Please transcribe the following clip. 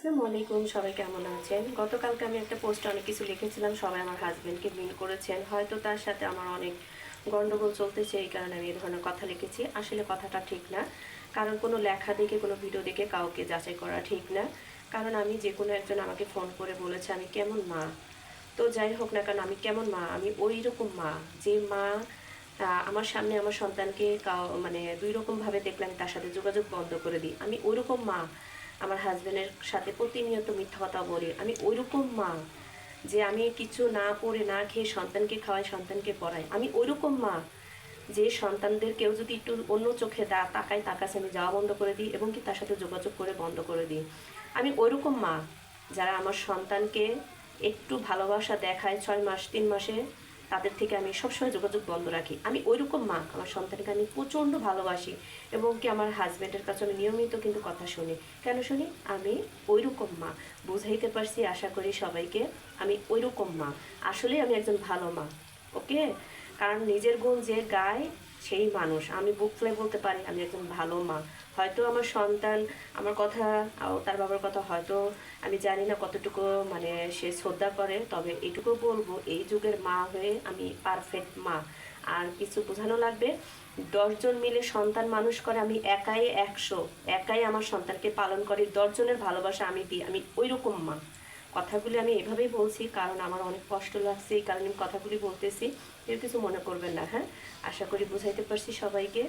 আসসালামু আলাইকুম, সবাই কেমন আছেন? গতকালকে আমি একটা পোস্টে অনেক কিছু লিখেছিলাম, সবাই আমার হাজবেন্ডকে মিন করেছেন। হয়তো তার সাথে আমার অনেক গন্ডগোল চলতেছে, এই কারণে আমি এই ধরনের কথা লিখেছি। আসলে কথাটা ঠিক না, কারণ কোনো লেখা দেখে কোনো ভিডিও দেখে কাউকে যাচাই করা ঠিক না। কারণ আমি যে কোনো একজন আমাকে ফোন করে বলেছে আমি কেমন মা, তো যাই হোক না কেন আমি কেমন মা, আমি ওই রকম মা যে মা আমার সামনে আমার সন্তানকে মানে দুই রকমভাবে দেখলে আমি তার সাথে যোগাযোগ বন্ধ করে দিই। আমি ওই রকম মা আমার হাজব্যান্ডের সাথে প্রতিনিয়ত মিথ্যা কথা বলি। আমি ওই রকম মা যে আমি কিছু না পড়ে না খেয়ে সন্তানকে খাওয়াই, সন্তানকে পড়াই। আমি ওই রকম মা যে সন্তানদের কেউ যদি একটু অন্য চোখে তাকায়, তার কাছে আমি যাওয়া বন্ধ করে দিই এবং কি তার সাথে যোগাযোগ করে বন্ধ করে দিই। আমি ওইরকম মা যারা আমার সন্তানকে একটু ভালোবাসা দেখায় 6 মাস 3 মাসে, তাদের থেকে আমি সবসময় যোগাযোগ বন্ধ রাখি। আমি ওইরকম মা, আমার সন্তানকে আমি প্রচণ্ড ভালোবাসি এবং কি আমার হাজব্যান্ডের কাছে আমি নিয়মিত কিন্তু কথা শুনি। কেন শুনি? আমি ওইরকম মা। বুঝাইতে পারছি আশা করি সবাইকে। আমি ওইরকম মা, আসলেই আমি একজন ভালো মা। ওকে, কারণ নিজের গুণ যে গায় সেই মানুষ। আমি বুক ফুলে বলতে পারি আমি একজন ভালো মা। হয়তো আমার সন্তান আমার কথা তার বাবার কথা হয়তো আমি জানি না কতটুকু মানে সে শ্রদ্ধা করে, তবে এটুকু বলবো এই যুগের মা হয়ে আমি পারফেক্ট মা। আর কিছু বোঝানো লাগবে, 10 জন মিলে সন্তান মানুষ করে, আমি একাই 100, একাই আমার সন্তানকে পালন করি, 10 জনের ভালোবাসা আমি দিই। আমি ওই রকম মা। কথাগুলি আমি এভাবেই বলছি কারণ আমার অনেক কষ্ট লাগছে, এই কারণে আমি কথাগুলি বলতেছি। কেউ কিছু মনে করবেন না, হ্যাঁ? আশা করি বুঝাইতে পারছি সবাইকে।